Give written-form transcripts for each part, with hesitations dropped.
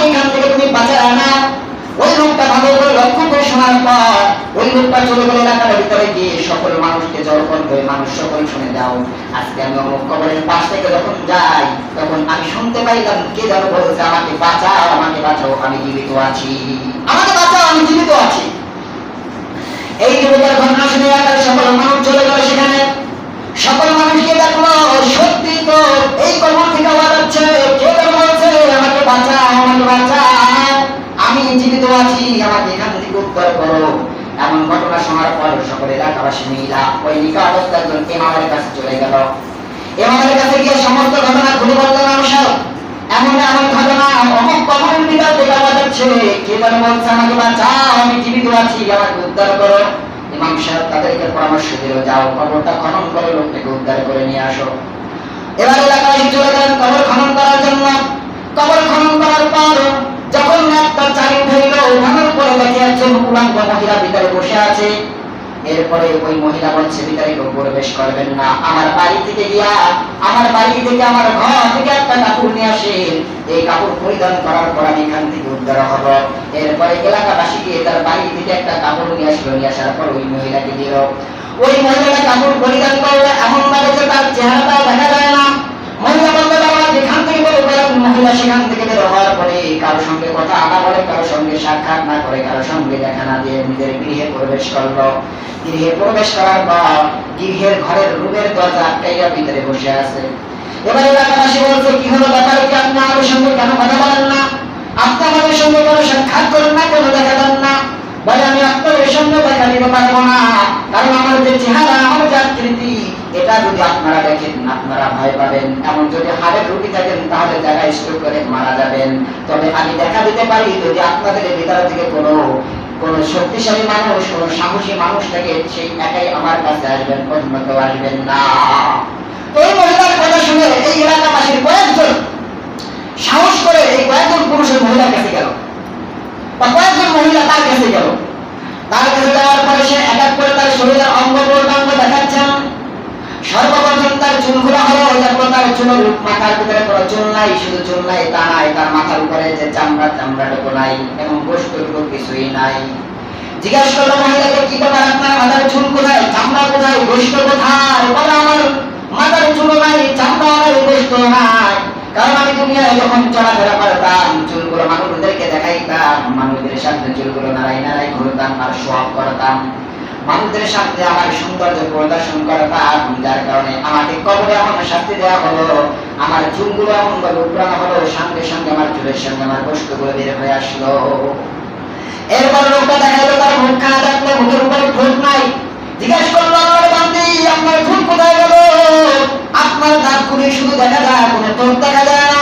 এখান থেকে তুমি বাঁচায় না। ওই লোকটা ভালো করে লক্ষ্য করে শোনার পর ওই লোকটা চলে গেল এলাকার ভিতরে গিয়ে সকল মানুষকে জড়ো করবে, মানুষ সকল শুনে দাও, আজকে আমি অমুক কবরের পাশ থেকে যখন যাই তখন আমি শুনতে পাইলাম কে যেন বলছে আমাকে বাঁচাও, আমাকে বাঁচাও, আমি জীবিত আছি, আমাকে বাঁচাও, আমি জীবিত আছি। এই যুবকের ঘটনা শুনে এলাকার সকল মানুষ চলে গেল সেখানে। সকল মানুষকে দেখলো সত্যি তো এই কবর থেকে আওয়াজ হচ্ছে, কে যেন বলছে আমাকে বাঁচাও, আমাকে বাঁচাও, আমি জীবিত আছি, আমাকে এখান থেকে উদ্ধার করো। এমন ঘটনা শোনার পর সকল এলাকাবাসী মিলা ওই নিকা অবস্থার একজন ইমামের কাছে চলে গেল। ইমামের কাছে গিয়ে সমস্ত ঘটনা খুলে বললেন, মানুষের এমন এমন ঘটনা অমুক কবরের ভিতর থেকে আওয়াজ হচ্ছে, কে যেন বলছে আমাকে বাঁচাও, আমি জীবিত আছি, আমাকে উদ্ধার করো। ইমাম সাহেব তাদেরকে পরামর্শ দিল, যাও কবরটা খনন করে লোকটাকে উদ্ধার করে নিয়ে আসো। এবার এলাকাবাসী চলে গেলেন কবর খনন করার জন্য। কবর খনন করার পর যখন একটা চারি উঠাইল, উঠানোর পরে দেখে একজন উলঙ্গ মহিলা ভিতরে বসে আছে। এরপরে ওই মহিলা বলছে, ভিতরে কেউ প্রবেশ করবেন না, আমার বাড়ি থেকে গিয়া, আমার বাড়ি থেকে, আমার ঘর থেকে একটা কাপড় নিয়ে আসেন, এই কাপড় পরিধান করার পর আমি এখান থেকে উদ্ধার হব। এরপরে এলাকাবাসী গিয়ে তার বাড়ি থেকে একটা কাপড় নিয়ে আসলো, নিয়ে আসার পর ওই মহিলাকে দিল। ওই মহিলাটা কাপড় পরিধান করলে এমন ভাবে যে তার চেহারাটাও দেখা যায় না। মহিলা বলতে পারবে যেখান থেকে বেরোবেন, মহিলা সেখান থেকে বের হওয়ার পরে কারোর সঙ্গে কথা না বলে, কারোর সঙ্গে সাক্ষাৎ না করে, কারোর সঙ্গে দেখা না দিয়ে নিজের গৃহে প্রবেশ করলো। গৃহে প্রবেশ করার পর গৃহের ঘরের রুমের দরজা আটকাইয়া ভিতরে বসে আছে। এবার এলাকাবাসী বলছে, কি হলো ব্যাপার কি, আপনি আমাদের সঙ্গে কেন কথা বলেন না, আপনি আমাদের সঙ্গে কোনো সাক্ষাৎ করেন না, কেন দেখা দেন না? বলে, আমি আপনাদের সঙ্গে দেখা দিতে পারবো না, কারণ আমার যে চেহারা, আমার যে আকৃতি, এটা যদি আপনারা দেখেন আপনারা ভয় পাবেন, এমন যদি হাড়ের রোগী থাকেন তাহলে জায়গায় স্ট্রোক করে মারা যাবেন। তবে আমি দেখা দিতে পারি যদি আপনাদের ভিতর থেকে কোনো শক্তিশালী মানুষ, কোনো সাহসী মানুষ থাকে, সেই একাই আমার কাছে আসবেন, অন্য কেউ আসবেন না। এই মহিলার কথা শুনে এই এলাকাবাসীর কয়েকজন সাহস করে এই কয়েকজন পুরুষের মহিলার কাছে গেল, বা কয়েকজন মহিলা তার কাছে গেল। তার কাছে যাওয়ার পরে সে এক এক করে তার শরীরের অঙ্গ প্রত্যঙ্গ দেখাচ্ছেন। সর্বপ্রথম তার চুলগুলো হলো, তারপর তার চুল, মাথার ভিতরে কোনো চুল নাই, শুধু চুল নাই তা নাই, তার মাথার উপরে যে চামড়াটুকু নাই এবং গোশতটুকু কিছুই নাই। জিজ্ঞাসা করলো মহিলাকে, কি ব্যাপার, আপনার মাথার চুল কোথায়, চামড়া কোথায়, গোশত কোথায়? বলে, আমার মাথার চুল নাই, চামড়া নাই, গোশত নাই, কারণ আমি দুনিয়ায় যখন চলাফেরা করতাম চুলগুলো মানুষদেরকে দেখাইতাম, মানুষদের সামনে চুলগুলো নাড়াই নাড়াই ঘুরতাম আর শো অফ করতাম, মানুষদের সামনে আমার সৌন্দর্য প্রদর্শন করতাম, যার কারণে আমাকে কবরে এমন শাস্তি দেওয়া হলো, আমার চুলগুলো এমন ভাবে উপড়ানো হলো, সঙ্গে সঙ্গে আমার চুলের সঙ্গে আমার গোশতগুলো বের হয়ে আসলো। এরপর লোকটা দেখা গেল তার মুখখানা দেখলো, মুখের উপরে ঠোঁট নাই। জিজ্ঞাসা করলো, আমার বান্দি, আপনার ঠোঁট কোথায় গেল? আপনার দাঁতগুলি শুধু দেখা যায়, কোনো ঠোঁট দেখা যায় না।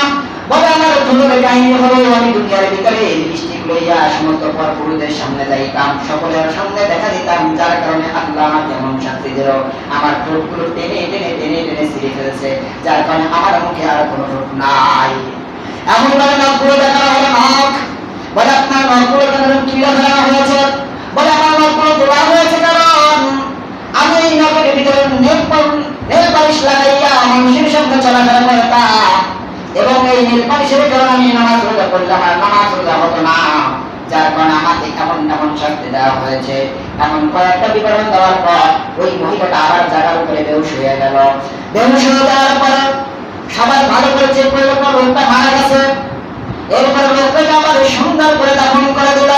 বলে, আমার ঠোঁটের কাহিনী হলো, আমি দুনিয়ার ভিতরে লিপস্টিক লইয়া সমস্ত পরপুরুষদের সামনে যাইতাম, সকলের সামনে দেখা দিতাম, যার কারণে আল্লাহ আমাকে এমন শাস্তি দিল, আমার ঠোঁটগুলো টেনে টেনে টেনে টেনে ছিঁড়ে ফেলেছে, যার কারণে আমার মুখে আর কোনো ঠোঁট নাই। এমন ভাবে নখগুলো দেখানো হলো, নখ। বলে, আপনার নখগুলো কেন কিলা ফেলানো হয়েছে? বলে, আমার নখগুলো তোলা হয়েছে কারণ আমি এই নখের ভিতরে নেল পালিশ লাগাইয়া মানুষের সঙ্গে চলাফেরা করতাম, এবং এই নেল পালিশের কারণে আমি নামাজ রোজা করলাম, আর নামাজ রোজা হতো না, যার কারণে আমাকে এমন এমন শাস্তি দেওয়া হয়েছে। এমন কয়েকটা বিবরণ দেওয়ার পর ওই মহিলাটা আবার জায়গার উপরে বেহুশ হয়ে গেল। বেহুশ হয়ে যাওয়ার পর সবাই ভালো করে চেক করে লোকটা মারা গেছে। এরপর লোকটাকে আবার সুন্দর করে দাফন করে দিল।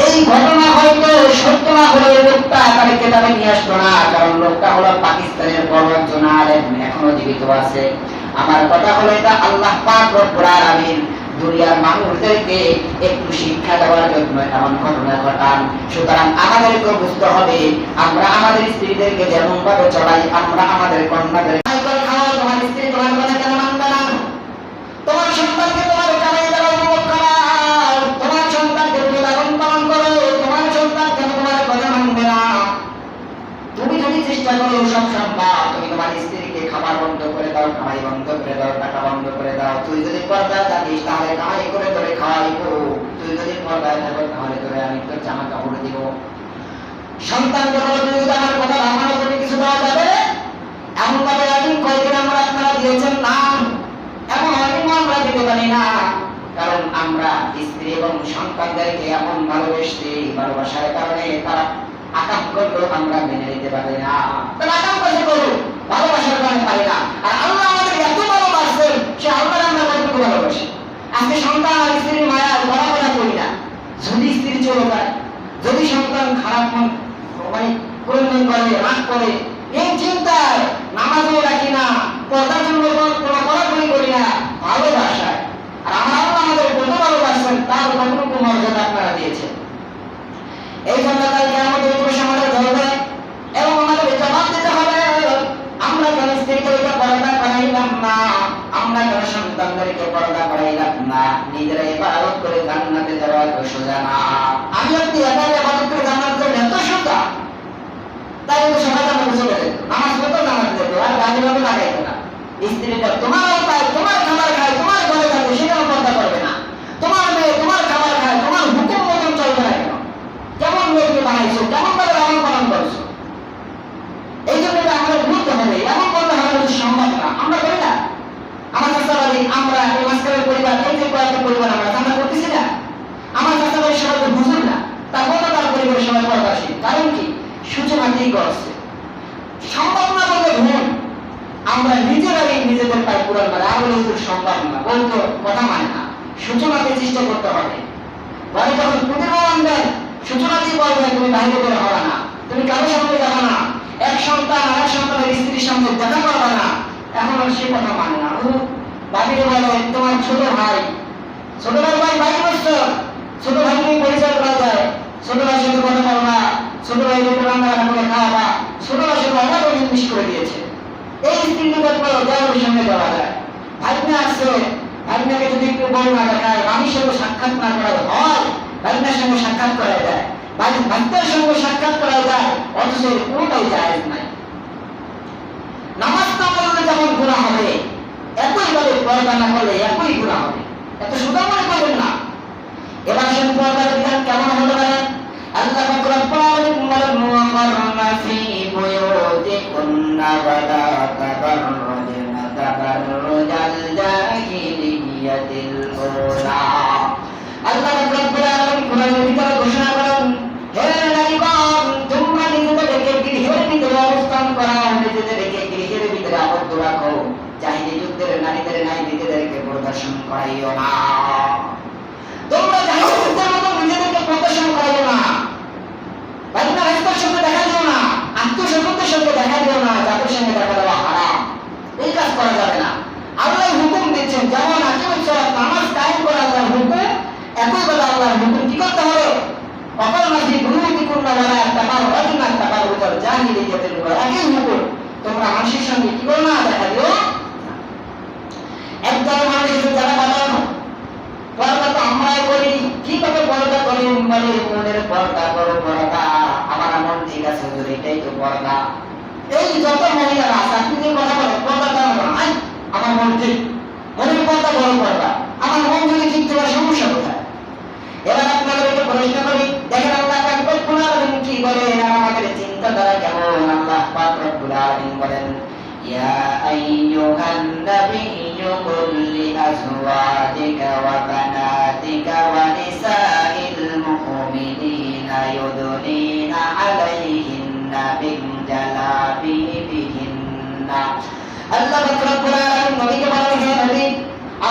এই ঘটনা হয়তো সত্য না হলে লোকটা তাকে কেতাবে নিয়ে আসতো না, কারণ লোকটা হলো পাকিস্তানের বড় একজন আলেম, এখনো জীবিত আছে। আমার কথা হলো, এটা আল্লাহ পাক রব্বুল আলামিন দুনিয়ার মানুষদেরকে একটু শিক্ষা দেওয়ার জন্য এমন ঘটনা ঘটান। সুতরাং আমাদেরকে বুঝতে হবে, আমরা আমাদের স্ত্রীদেরকে যেমন ভাবে চলাই, আমরা আমাদের কন্যাদের খাওয়া, তোমার স্ত্রী তোমার কথা কেন মানবে না? তোমার সন্তানকে তোমার কামাই দ্বারা উপভোগ করাও, তোমার সন্তানকে তুমি লালন পালন করো, তোমার সন্তান কেন তোমার কথা মানবে না? তুমি যদি চেষ্টা করো সব সম্ভব, তুমি তোমার স্ত্রীকে খাবার বন্ধ করে দাও, কামাই বন্ধ করে দাও, টাকা বন্ধ করে দাও। তুই যদি পর্দায় থাকিস তাহলে কামাই করে তোরে খাওয়াইবো, তুই যদি পর্দায় থাকো তাহলে তোরে আমি তোর জামা কাপড় দিব। সন্তানকে বলো, তুমি যদি আমার কথা না মানো তুমি কিছু দেওয়া যাবে? এমন ভাবে একদিন কয়েকদিন আপনারা দিয়েছেন না, এমন অনেক আমরা দিতে পারি না, কারণ আমরা স্ত্রী এবং সন্তানদেরকে এমন ভালোবেসেছি, ভালোবাসার কারণে তারা আকাম করলেও আমরা মেনে নিতে পারি না। তারা আকাম কাছে করুক, ভালোবাসার কারণে পারি না। আর আল্লাহ আমাদের এত ভালোবাসেন, সে আল্লাহ আমরা কতটুকু ভালোবাসি। আজকে সন্তান আর স্ত্রীর মায়া গড়াগড়া করি না। যদি স্ত্রী চলে যায়, যদি সন্তান খারাপ মানে প্রয়োজন করে, রাগ করে, এই চিন্তায় নামাজও রাখি না, পর্দার জন্য কোনো কড়াকড়ি করি না, ভালোবাসায়। আর আমার আল্লাহ আমাদের কত ভালোবাসেন তার কতটুকু মর্যাদা আপনারা দিয়েছেন। এই জন্য কালকে আমাদের আমাদের ধরবে এবং আমাদের জবাব দিতে হবে, আমরা কেন স্ত্রীকে পর্দা করাইলাম না, আমরা কেন সন্তানদেরকে পর্দা করাইলাম না, নিজেরা ইবাদত করে জান্নাতে যাওয়া সোজা না। আমি আপনি একা ইবাদত করে জান্নাতে যাবেন এত সোজা? তাই তো সবাই জান্নাতে চলে যেত, নামাজ পড়তো জান্নাতে যেত, আর গালি ভাবে লাগাইতো না। স্ত্রীটা তোমার উপায়, তোমার খাবার খায়, তোমার ঘরে থাকবে, সেটাও পর্দা করবে না। তোমার মেয়ে তোমার খাবার খায়, তোমার হুকুম মতন চলবে না কেন? কেমন মেয়েকে বানাইছো, কেমন ভাবে লালন পালন করছো? এই জন্য আমাদের বুঝতে হবে, এমন করলে হবে সম্ভব না। আমরা করি না? আমার চাচাবাড়ি, আমরা এই মাঝখানের পরিবার, এই যে কয়েকটা পরিবার আমরা করতেছি না। আমার চাচাবাড়ির সবাই তো বুঝুন না, তার মতো তার পরিবারের সবাই পরবাসী। কারণ কি? সূচনা কি করছে? সম্ভব না বলতে ভুল। আমরা নিজেরাই নিজেদের পায়ে পুরান করে আর বলে সম্ভব না বলতো কথা মানে না। সূচনাতে চেষ্টা করতে হবে। ঘরে যখন প্রতিভাব আনবেন, সূচনা দিয়ে বলবেন তুমি বাইরে বের হওয়া না, তুমি কারোর সঙ্গে যাবে না, এক সন্তান আর এক সন্তানের স্ত্রীর সঙ্গে দেখা করবে না। এখন আর সে কথা মানে না। বাকিরে বলে তোমার ছোট ভাই, ছোট ভাই বাইরে বসছো, ছোট ভাই তুমি পরিচয় করা যায়, ছোট ভাইয়ের সাথে কথা বলো না, ছোট ভাই রান্না বান্না করে খাওয়া, ছোট ভাইয়ের সাথে অনেক জিনিস করে দিয়েছে। এই স্ত্রীকে দেওয়ার সঙ্গে যাওয়া যায়। ভাইনা আসছে, ভাইনাকে যদি একটু বল না দেখায়, মামির সঙ্গে সাক্ষাৎ না করা হয়, ভাইনার সঙ্গে সাক্ষাৎ করা যায়, ভাইদের সঙ্গে সাক্ষাৎ করা যায়, অথচ কোনটাই জায়েজ নাই। নামাজ না পড়লে যেমন গুনাহ হবে, একইভাবে পর্দা না করলে একই গুনাহ হবে। এত সুদা মনে করবেন না। এবার সে পর্দার বিধান কেমন হতে পারে? আল্লাহ রব্বুল আলামিন বলেন ওয়াকারনা ফি বুয়ুতিকুন্না ওয়া লা তাবাররুজনা তাবাররুজাল জাহিলিয়াতিল উলা। আল্লাহ রব্বুল আলামিন কোরআনের ভিতরে ঘোষণা করেন, হে নারীগণ, তোমরা নিজেদেরকে গৃহের ভিতরে অবস্থান করাও, নিজেদেরকে গৃহের ভিতরে আবদ্ধ রাখো, জাহিলি যুদ্ধের নারীদের নাই নিজেদেরকে প্রদর্শন করাইও না। তোমরা জাহিলি যুদ্ধের মতো নিজেদেরকে প্রদর্শন করাইও না। ভাইনা ভাইদের সঙ্গে দেখা দিও না, আত্মীয়-স্বজনদের সঙ্গে দেখা দিও না, যাদের সঙ্গে দেখা দেওয়া হারাম। এই কাজ করা যাবে না। আল্লাহ হুকুম দিচ্ছেন, যেমন আকিমুস সালাত নামাজ কায়েম করা আল্লাহর হুকুম, একইভাবে আল্লাহর হুকুম কি করতে হবে? ওয়াকারনা ফি বুয়ুতিকুন্না ওয়া লা তাবাররুজনা তাবাররুজাল জাহিলিয়াতিল উলা। একই হুকুম, তোমরা মানুষের সঙ্গে কি করো না, দেখা দিও। একদল মানুষের যারা বাধা পর্দা তো আমরাই করি, কিভাবে পর্দা করি? মানে মনের পর্দা করো, পর্দা আমার মন ঠিক আছে হুজুর, এটাই তো পর্দা। এই যত মহিলারা আছে, আপনি যে কথা বলেন পর্দা করেন, আমার মন ঠিক, মনের পর্দা বড় পর্দা, আমার মন যদি ঠিক থাকে সমস্যা কোথায়? এবার আপনাদেরকে প্রশ্ন করি, দেখেন আল্লাহ পাক রব্বুল আলামিন কি বলেন, আমাদের চিন্তাধারা কেমন? আল্লাহ পাক রব্বুল আলামিন বলেন, ইয়া আইয়ুহান নাবিয়্যু কুল লিআজওয়াজিকা ওয়া বানাতিকা ওয়া নিসাইল মুমিনিনা ইউদনিনা আলাইহিন্না মিন জালাবিবিহিন্না। আল্লাহ পাক রব্বুল আলামিন নবীকে বলেন, হে নবী,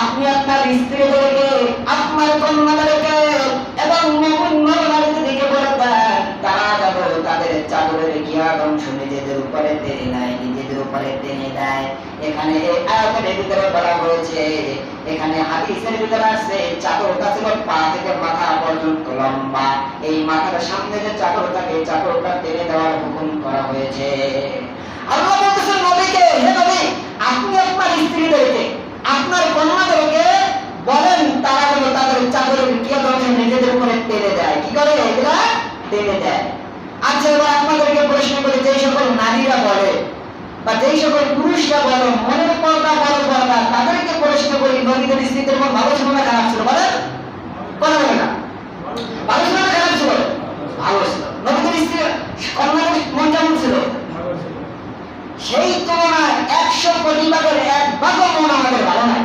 আপনি আপনার স্ত্রীদেরকে, আপনার কন্যাদেরকে এবং মুমিন নারীদেরকে বলবেন, তারা যেন তাদের চাদরের কিয়াত অংশ নিজেদের উপরে টেনে নেয়, নিজেদের উপরে টেনে দেয়। এখানে এই আয়াতের ভিতরে বলা হয়েছে, এখানে হাদিসের ভিতরে আছে, চাদরটা ছিল পা থেকে মাথা পর্যন্ত লম্বা। এই মাথার সামনে যে চাদর থাকে, চাদরটা টেনে দেওয়ার হুকুম করা হয়েছে। আল্লাহ বলতেছেন নবীকে, হে নবী, আপনি আপনার স্ত্রীদেরকে, আপনার কন্যাদেরকে বলেন, তারা যেন তাদের চাদরের কিয়াত অংশ নিজেদের উপরে টেনে দেয়। কি করে? এগুলা টেনে দেয়। আচ্ছা, এবার আপনাদেরকে প্রশ্ন করি, যেই সকল নারীরা বলে বা যেই সকল পুরুষরা বলে মনের পর্দা বড় পর্দা, তাদেরকে প্রশ্ন করি, নবীদের স্ত্রীদের মন ভালো ছিল না খারাপ ছিল? বলেন, বলা যাবে না। ভালো ছিল না খারাপ ছিল? ভালো ছিল। নবীদের স্ত্রী কন্যাদের মন কেমন ছিল? সেই তুলনায় 100 কোটি ভাগের 1 ভাগও মন আমাদের ভালো নাই।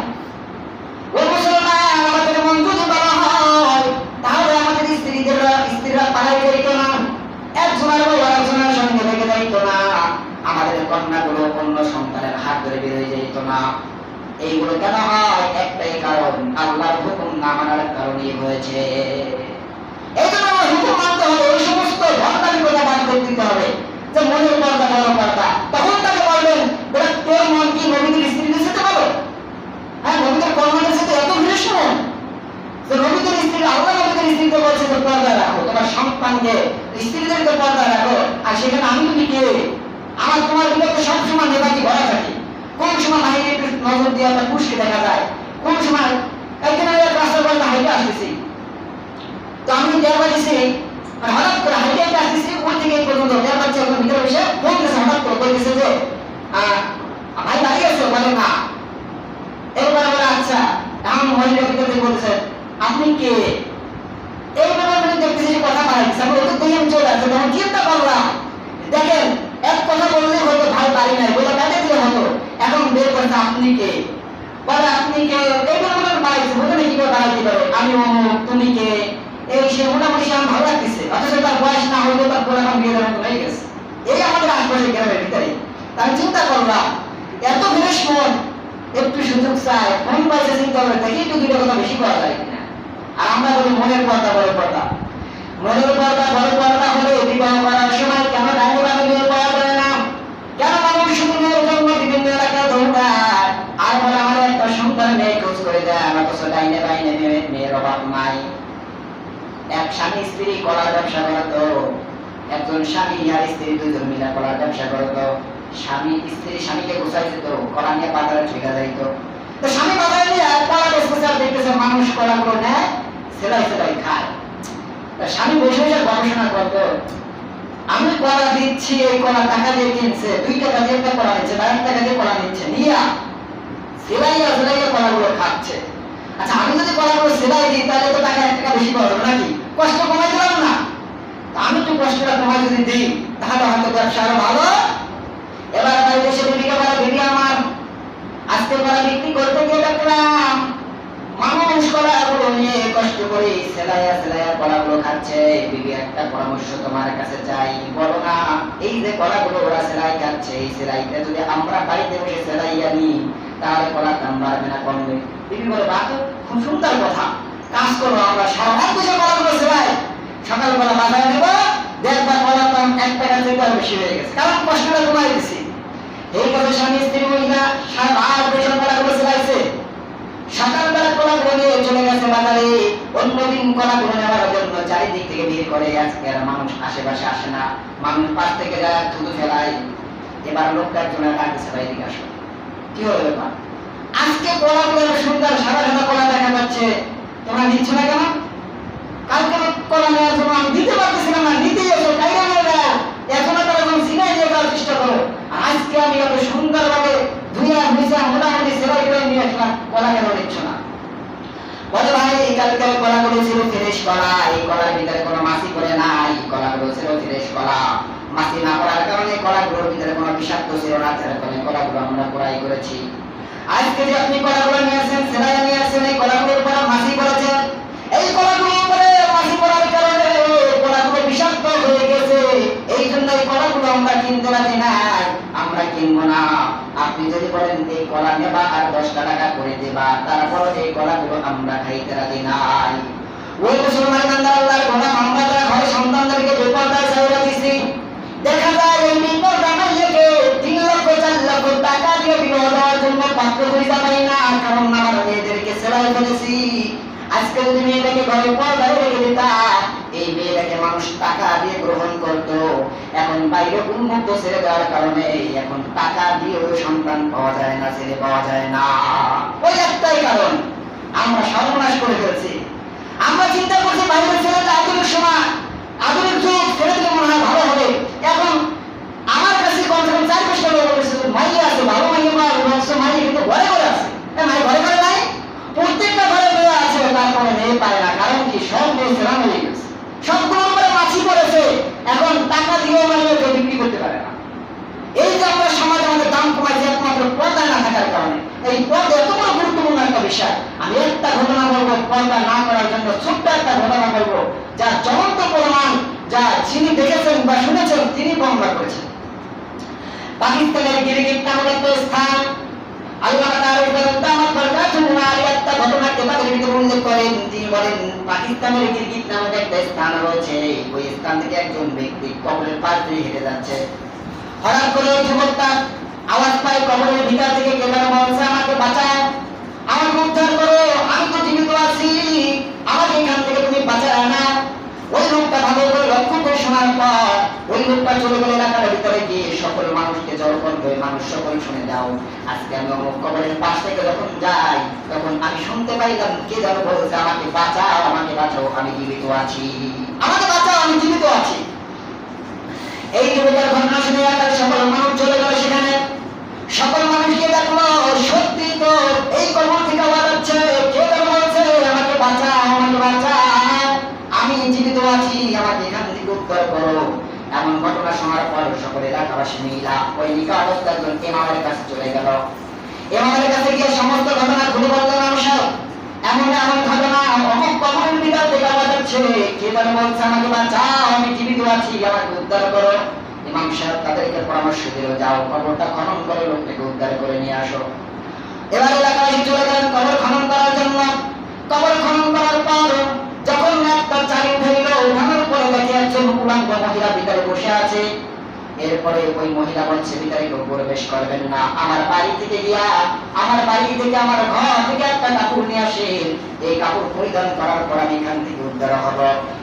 ওই মুসলমান আমাদের মন বের হয়ে যেত না। এইগুলো কেন হয়? একটাই কারণ, আল্লাহর হুকুম না মানার কারণেই হয়েছে। এই জন্য আমার হুকুম মানতে হবে, ওই সমস্ত ভণ্ডামি কথা বাদ করে দিতে হবে যে মনের পর্দা বড় পর্দা। তখন তাকে বলবেন, বেটা তোর মন কি নবীদের স্ত্রীদের সাথে ভালো? হ্যাঁ, নবীদের কর্মদের সাথে এত ঘৃষ্ণ যে নবীদের স্ত্রী, আল্লাহ নবীদের স্ত্রীকে বলছে যে পর্দা রাখো, তোমার সন্তানকে স্ত্রীদেরকে পর্দা রাখো। আর সেখানে আমি তুমি কে? আমার তোমার বিপক্ষে সবসময় নেতাকে ভরা থাকি। কোন সময় বাহিরে একটু নজর দিয়ে আপনার পুষ্টি দেখা যায়, কোন সময় একদিন আমি রাস্তার পর হাইটে আসতেছি, তো আমি দেড় বাজেছি, হঠাৎ করে হাইটে আসতেছি, ওর থেকে এই পর্যন্ত দেড় বাজছে, এখন ভিতরে বসে বলতেছে, হঠাৎ করে বলতেছে যে ভাই দাঁড়িয়ে আছো? বলে না। এরপরে বলে আচ্ছা, এখন মহিলা ভিতরে বলতেছে আপনি কে? এইভাবে আমি দেখতেছি যে কথা বাড়াইছে, আমি ওদের দিয়ে আমি চলে আসছে। তখন চিন্তা করলাম, দেখেন এক কথা বললে হয়তো ভাই বাড়ি নাই, বলে কাটে দিলে হতো। এখন বের করছে আপনি কে? বলে আপনি কে? এইগুলো আমার বাড়াইছে, বলে কি করে বাড়াইতে পারে? আমি অমুক, তুমি কে? এই সে মোটামুটি সে আমার ভালো লাগতেছে, অথচ তার বয়স না হইলেও তার বলে আমার বিয়ে দেওয়ার মতো হয়ে গেছে। এই আমাদের আশপাশে গ্রামের ভিতরে। আমি চিন্তা করলাম, এত বিশেষ মন, একটু সুযোগ চায়, ফোন পাইছে চিন্তা করে দেখি একটু দুটো কথা বেশি করা যায় কিনা। আর আমরা বলি মনের পর্দা বড় পর্দা। মনের পর্দা বড় পর্দা হলে বিবাহ করার সময় কেন ডাইনি বাড়ি বিয়ে পাওয়া যায় না? কেন মানুষ শুধু মেয়ের জন্য বিভিন্ন এলাকায় দৌড়ায়? আর বলে আমার একটা সন্তান মেয়ে খোঁজ করে দেয়, আমার কাছে ডাইনে বাইনে মেয়ের অভাব নাই। এক স্বামী স্ত্রী কলার ব্যবসা করতো, একজন স্বামী আর স্ত্রী দুজন মিলে কলার ব্যবসা করতো। স্বামী স্ত্রী স্বামীকে গোছাই দিত, কলা নিয়ে বাজারে ঠেকা যাইতো। তো স্বামী বাজারে নিয়ে কলা বেচতেছে, আর দেখতেছে মানুষ কলাগুলো নেয়, সেলাই সেলাই খায়। স্বামী বসে বসে গবেষণা করতো, আমি কলা দিচ্ছি, এই কলা টাকা দিয়ে কিনছে, 2 টাকা দিয়ে একটা কলা নিচ্ছে, 1 টাকা দিয়ে কলা নিচ্ছে, নিয়া সেলাইয়া সেলাইয়া কলাগুলো খাচ্ছে। আচ্ছা, আমি যদি কলাগুলো সেলাই দিই তাহলে তো টাকা 1 টাকা বেশি পাবো নাকি? কষ্ট কমাই দিলাম না? আমি তো কষ্টটা কমাই যদি দিই তাহলে হয়তো ব্যবসা আরো ভালো। এবার বাড়িতে এসে বিবিকে বলে, বিবি আমার আজকে কলা বিক্রি করতে গিয়ে দেখলাম মানুষ কলাগুলো নিয়ে কষ্ট করে সেলাইয়া সেলাইয়া কলাগুলো খাচ্ছে। বিবি, একটা পরামর্শ তোমার কাছে চাই, বলো না, এই যে কলাগুলো ওরা সেলাই খাচ্ছে, এই সেলাইটা যদি আমরা বাড়িতে বসে সেলাইয়া নিই তাহলে কলার দাম বাড়বে না কমবে? বিবি বলে, বাহ, খুব সুন্দর কথা, কাজ করো, আমরা সারা রাত বসে কলাগুলো সেলাই, সকালবেলা বাজারে নেব, দেখবা কলার দাম 1 টাকা থেকে আরো বেশি হয়ে গেছে, কারণ কষ্টটা কমাই দিছি। এই কথা স্বামী স্ত্রী মহিলা সারা রাত বসে কলাগুলো সেলাইছে, সকালবেলা কলাগুলো নিয়ে চলে গেছে বাজারে, অন্যদিন কলাগুলো নেওয়ার জন্য চারিদিক থেকে ভিড় করে। আজকে আর মানুষ আশেপাশে আসে না, মানুষ পাশ থেকে যায় থুতু ফেলায়। এবার লোকটার জন্য ডাকছে, ভাই এদিকে আসো, কি হলো ব্যাপার? আজকে কলাগুলো সুন্দর সাদা সাদা কলা দেখা যাচ্ছে, তোমরা নিচ্ছ না কেন? কালকে কলা নেওয়ার জন্য আমি দিতে পারতেছিলাম না, নিতেই এসো, কাইরা নিয়ে যাও, এখন তারা যখন সিনাই দিয়ে যাওয়ার চেষ্টা করো। আজকে আমি এত সুন্দরভাবে ধুইয়া ভিজা মোটামুটি সেলাই করে নিয়ে আসলাম, কলা কেন নিচ্ছ না? বলে, ভাই কালকে কলাগুলো ছিল ফ্রেশ কলা, এই কলার ভিতরে কোনো মাছি পড়ে নাই, কলাগুলো ছিল ফ্রেশ কলা, মাছি না পড়ার কারণে কলাগুলোর ভিতরে কোনো বিষাক্ত ছিল না, যার কারণে কলাগুলো আমরা ক্রয় করেছি। আজকে যে আপনি কলাগুলো নিয়ে আসছেন, সেলাই নিয়ে আসছেন, এই কলাগুলোর উপরে মাছি পড়েছে, এই কলাগুলোর উপরে মাছি পড়ার কারণে কলাগুলো বিষাক্ত হয়ে গেছে, এই জন্য এই কলাগুলো আমরা কিনতে রাজি নাই, আমরা কিনবো না। আপনি যদি বলেন এই কলা নেবা আর 10 টাকা করে দেবা, তারপর এই কলাগুলো আমরা খাইতে রাজি নাই। ওই মুসলমান বান্দা আল্লাহর ঘোড়া মামলাটা ঘরে সন্তানদেরকে বেপরদায় ছাইরা দিছি, দেখা যায় এই বিপদটা মাইয়াকে 3 লক্ষ 4 লক্ষ টাকা দিয়ে বিবাহ দেওয়ার জন্য পাত্র খুঁজে পাই না, কারণ আমার মেয়েদেরকে সেলাই ফেলেছি। আজকে যদি মেয়েটাকে ঘরে পর্দায় রেখে দিতা, এই মেয়েটাকে মানুষ টাকা দিয়ে গ্রহণ করত। এখন বাইরে উন্মুক্ত ছেড়ে দেওয়ার কারণে এখন টাকা দিয়েও সন্তান পাওয়া যায় না, ছেলে পাওয়া যায় না। ওই একটাই কারণ, আমরা সর্বনাশ করে ফেলছি। আমরা চিন্তা করছি বাইরের ছেলেটা আধুনিক সময়, আধুনিক যুগ, ছেলে দিলে মনে হয় ভালো হবে। এখন আমার কাছে কমসে কম 4-5 টা লোক বলেছে মাইয়া আছে, ভালো মাইয়া মাইয়া কিন্তু ঘরে ঘরে আছে, মাই ঘরে ঘরে নাই, প্রত্যেকটা ঘরে মেয়ে আছে, তারপরে মেয়ে পায় না। কারণ কি? সব মেয়ে সেরা হয়ে গেছে, সবগুলোর উপরে মাছি পড়েছে, এখন টাকা দিয়েও মেয়েকে বিক্রি করতে পারে না। এই যে আমরা সমাজে আমাদের দাম কমাইছি একমাত্র পর্দা না থাকার কারণে। এই পর্দা এত বড় গুরুত্বপূর্ণ একটা বিষয়। আমি একটা ঘটনা বলবো পর্দা না করার জন্য, ছোট্ট একটা ঘটনা বলবো, যার জ্বলন্ত প্রমাণ, যা যিনি দেখেছেন বা শুনেছেন তিনি বর্ণনা করেছেন। পাকিস্তানের গিরগিট নামক একটা স্থান, আল্লাহ একটা ঘটনাকে তাদের ভিতরে উল্লেখ করেন। তিনি বলেন পাকিস্তানের গিরগিট নামক একটা স্থান রয়েছে, ওই স্থান থেকে একজন ব্যক্তি কবরের পাশ দিয়ে হেঁটে যাচ্ছে। হঠাৎ করে ওই যুবকটা আওয়াজ পায় কবরের ভিতর থেকে কে যেন বলছে, আমাকে বাঁচাও, আমাকে উদ্ধার করো, আমি তো জীবিত আছি, আমাকে এখান থেকে তুমি বাঁচাও না। ওই লোকটা ভালো করে লক্ষ্য করে শোনার পর ওই লোকটা চলে গেল এলাকার ভিতরে গিয়ে সকল মানুষকে জড়ো করবে, মানুষ সকল শুনে দাও, আজকে আমি অমুক কবরের পাশ থেকে যখন যাই তখন আমি শুনতে পাইলাম কে যেন বলছে, আমাকে বাঁচাও, আমাকে বাঁচাও, আমি জীবিত আছি, আমাকে বাঁচাও, আমি জীবিত আছি। এই যুবকের ঘটনা শুনে এলাকার সকল মানুষ চলে গেল সেখানে। সকল মানুষকে দেখলো সত্যি তো এই কবর থেকে আওয়াজ হচ্ছে, কে যেন বলছে, আমাকে বাঁচাও, আমাকে বাঁচাও, আমি জীবিত আছি, আমাকে এখান থেকে উদ্ধার করো। এমন ঘটনা শোনার পর সকল এলাকাবাসী মিলা ওই নিকা অবস্থার একজন ইমামের কাছে চলে গেল। ইমামের কাছে গিয়ে সমস্ত ঘটনা খুলে বললেন, মানুষের এমন এমন ঘটনা, অমুক কবরের ভিতর থেকে আওয়াজ হচ্ছে, কে যেন বলছে, আমাকে বাঁচাও, আমি জীবিত আছি, আমাকে উদ্ধার করো। ইমাম সাহেব তাদেরকে পরামর্শ দিল, যাও কবরটা খনন করে লোকটাকে উদ্ধার করে নিয়ে আসো। এবার এলাকাবাসী চলে গেলেন কবর খনন করার জন্য। কবর খনন করার পর যখন একটা চারি উঠাইল, উঠানোর পরে দেখে একজন উলঙ্গ মহিলা ভিতরে বসে আছে। এরপরে ওই মহিলা বলছে, ভিতরে কেউ প্রবেশ করবেন না, আমার বাড়ি থেকে গিয়া, আমার বাড়ি থেকে, আমার ঘর থেকে একটা কাপড় নিয়ে আসেন, এই কাপড় পরিধান করার পর আমি এখান থেকে উদ্ধার হব।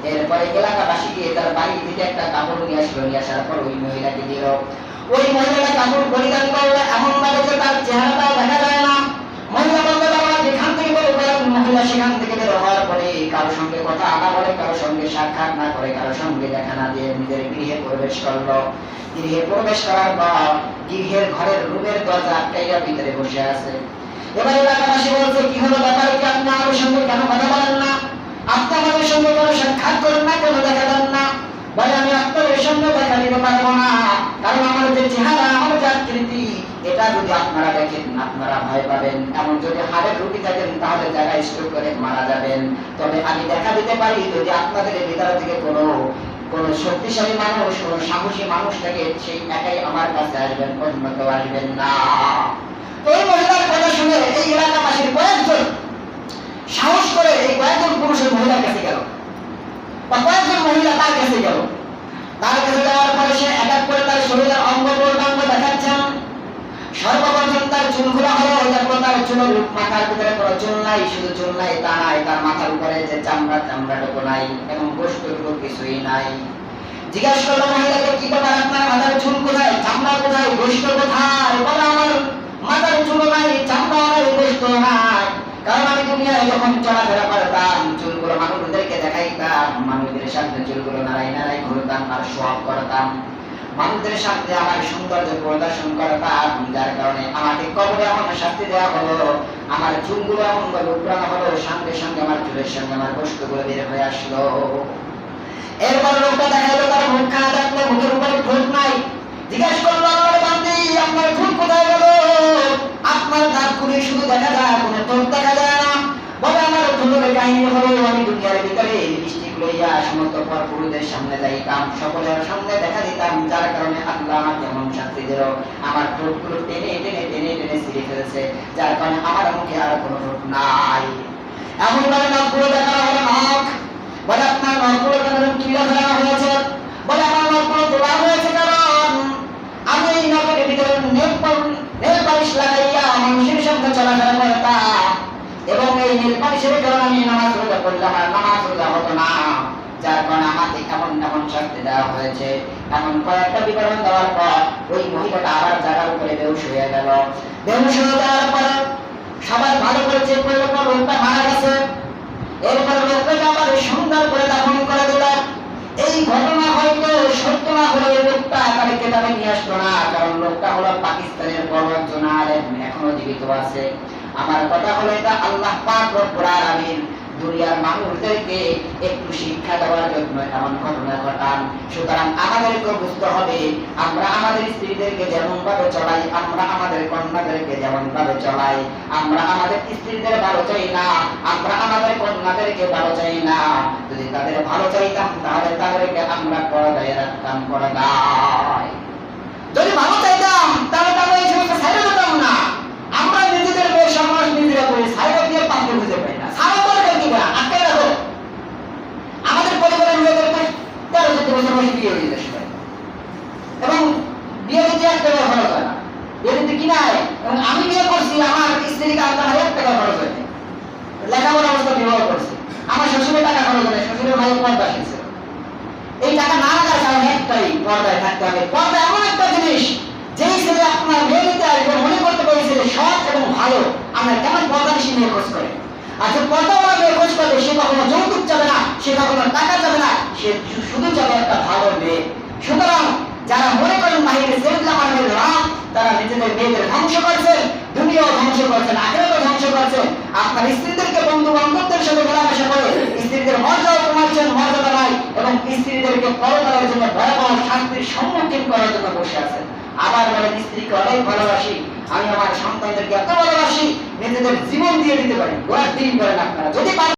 এরপরে এলাকাবাসী গিয়ে তার বাড়ি থেকে একটা কাপড় নিয়ে আসলো, নিয়ে আসার পর ওই মহিলাকে দিল। ওই মহিলাটা কাপড় পরিধান করলে এমন ভাবে যে তার চেহারাটাও দেখা যায় না। মহিলা বলতে পারলো যেখান থেকে বের করেন, মহিলা সেখান থেকে বের হওয়ার পরে কারোর সঙ্গে কথা না বলে, কারোর সঙ্গে সাক্ষাৎ না করে, কারোর সঙ্গে দেখা না দিয়ে নিজের গৃহে প্রবেশ করলো। গৃহে প্রবেশ করার পর গৃহের ঘরের রুমের দরজা আটকাইয়া ভিতরে বসে আছে। এবার এলাকাবাসী বলছে, কি হলো, ব্যাপারে কি আপনি আমাদের সঙ্গে কেন কথা বলেন না, আপনি আমাদের সঙ্গে কোনো সাক্ষাৎ করেন না, কেন দেখা দেন না? বলে, আমি আপনাদের সঙ্গে দেখা দিতে পারবো না, কারণ আমার যে চেহারা, আমার যে আকৃতি, এটা যদি আপনারা দেখেন আপনারা ভয় পাবেন, এমন যদি হাড়ের রোগী থাকেন তাহলে জায়গায় স্ট্রোক করে মারা যাবেন। তবে আমি দেখা দিতে পারি যদি আপনাদের ভিতর থেকে কোনো শক্তিশালী মানুষ, কোনো সাহসী মানুষ থাকে, সেই একাই আমার কাছে আসবেন, অন্য কেউ আসবেন না। এই মহিলার কথা শুনে এই এলাকাবাসীর কয়েকজন সাহস করে এই কয়েকজন পুরুষের মহিলার কাছে গেল, বা কয়েকজন মহিলা তার কাছে গেল। তার কাছে যাওয়ার পরে সে এক এক করে তার শরীরের অঙ্গ প্রত্যঙ্গ দেখাচ্ছেন। সর্বপ্রথম তার চুলগুলো হলো, তারপর তার চুলের মাথার ভিতরে কোনো চুল নাই, শুধু চুল নাই তা নাই, তার মাথার উপরে যে চামড়াটুকু নাই এবং গোশতটুকু কিছুই নাই। জিজ্ঞাসা করলো মহিলাকে, কি ব্যাপার, আপনার মাথার চুল কোথায়, চামড়া কোথায়, গোশত কোথায়? বলে, আমার মাথার চুল নাই, চামড়া নাই, গোশত নাই, কারণ আমি দুনিয়ায় যখন চলাফেরা করতাম চুলগুলো মানুষদেরকে দেখাইতাম, মানুষদের সামনে চুলগুলো নাড়াই নাড়াই ঘুরতাম আর শোয়াব করতাম, মানুষদের সামনে আমার সৌন্দর্য প্রদর্শন করতাম, যার কারণে আমাকে কবরে এমন শাস্তি দেওয়া হলো, আমার চুলগুলো এমন ভাবে উপড়ানো হলো, সঙ্গে সঙ্গে আমার চুলের সঙ্গে আমার গোশতগুলো বের হয়ে আসলো। এরপর লোকটা দেখাইলো তার মুখখানা দেখলো, মুখের উপরে ঠোঁট নাই। জিজ্ঞাসা করলো, আমার বান্দি, আপনার ঠোঁট কোথায় গেল? আপনার দাঁতগুলি শুধু দেখা যায়, কোনো ঠোঁট দেখা যায় না। বলে, আমার ঠোঁটের কাহিনী হলো, আমি দুনিয়ার ভিতরে লিপস্টিক লইয়া সমস্ত পরপুরুষদের সামনে যাইতাম, সকলের সামনে দেখা দিতাম, যার কারণে আল্লাহ আমাকে এমন শাস্তি দিল, আমার ঠোঁটগুলো টেনে টেনে টেনে টেনে ছিঁড়ে ফেলেছে, যার কারণে আমার মুখে আর কোনো ঠোঁট নাই। এমন ভাবে নখগুলো দেখা হলো, নখ। বলে, আপনার নখগুলো কেন কিলা ফেলা হয়েছে? বলে, আমার নখগুলো তোলা হয়েছে কারণ আমি এই নখের ভিতরে নেল পালিশ লাগাইয়া মানুষের সঙ্গে চলাফেরা করতাম, এবং এই নেল পালিশের কারণে আমি নামাজ রোজা করলাম, আর নামাজ রোজা হতো না, যার কারণে আমাকে এমন এমন শাস্তি দেওয়া হয়েছে। এমন কয়েকটা বিবরণ দেওয়ার পর ওই মহিলাটা আবার জায়গার উপরে বেহুশ হয়ে গেল। বেহুশ হয়ে যাওয়ার পর সবাই ভালো করে চেক করে লোকটা মারা গেছে। এরপর লোকটাকে আবার সুন্দর করে দাফন করে দিল। এই ঘটনা হয়তো সত্য না হলে লোকটা তাকে কেতাবে নিয়ে আসলো না, কারণ লোকটা হলো পাকিস্তানের বড় একজন আলেম, এখনো জীবিত আছে। আমার কথা হলো এটা আল্লাহ পাক রব্বুল আলামিন দুনিয়ার মানুষদেরকে একটু শিক্ষা দেওয়ার জন্য এমন ঘটনা ঘটান। সুতরাং আমাদেরকে বুঝতে হবে, আমরা আমাদের স্ত্রীদেরকে যেমন ভাবে চলাই, আমরা আমাদের কন্যাদেরকে যেমন ভাবে চলাই, আমরা আমাদের স্ত্রীদের ভালো চাই না, আমরা আমাদের কন্যাদেরকে ভালো চাই না। যদি তাদের ভালো চাইতাম তাহলে তাদেরকে আমরা পর্দায় রাখতাম, পর্দায়। যদি ভালো চাইতাম তাহলে তাদের এই সমস্ত ছেড়ে দিতাম না, আমরা ভালো পর্দাশীল ছিল। এই টাকা না লাগার কারণ একটাই, পর্দায় থাকতে হবে। পর্দা এমন একটা জিনিস, যেই ছেলে আপনার মেয়ে নিতে আসবে মনে করতে পারে ছেলে সৎ এবং ভালো, আমরা কেমন পর্দাশীল নিয়ে খোঁজ করে। আর যে পর্দাওয়ালা মেয়ে খোঁজ করবে, সে কখনো যৌতুক যাবে না, সে কখনো টাকা যাবে না, সে শুধু যাবে একটা ভালো মেয়ে। সুতরাং যারা মনে করেন বাহিরে ছেলেগুলো আমার মেয়ের রাম, তারা নিজেদের মেয়েদের ধ্বংস করছেন, দুনিয়াও ধ্বংস করছেন, আখিরাতও ধ্বংস করছেন। আপনার স্ত্রীদেরকে বন্ধু বান্ধবদের সাথে মেলামেশা করে স্ত্রীদের মর্যাদা কমাচ্ছেন, মর্যাদা নাই, এবং স্ত্রীদেরকে পরকালের জন্য ভয়াবহ শাস্তির সম্মুখীন করার জন্য বসে আছেন। আবার বলেন স্ত্রীকে অনেক ভালোবাসি, আমি আমার সন্তানদেরকে এত ভালোবাসি, নিজেদের জীবন দিয়ে দিতে পারি। গোড়ার দিন করেন আপনারা যদি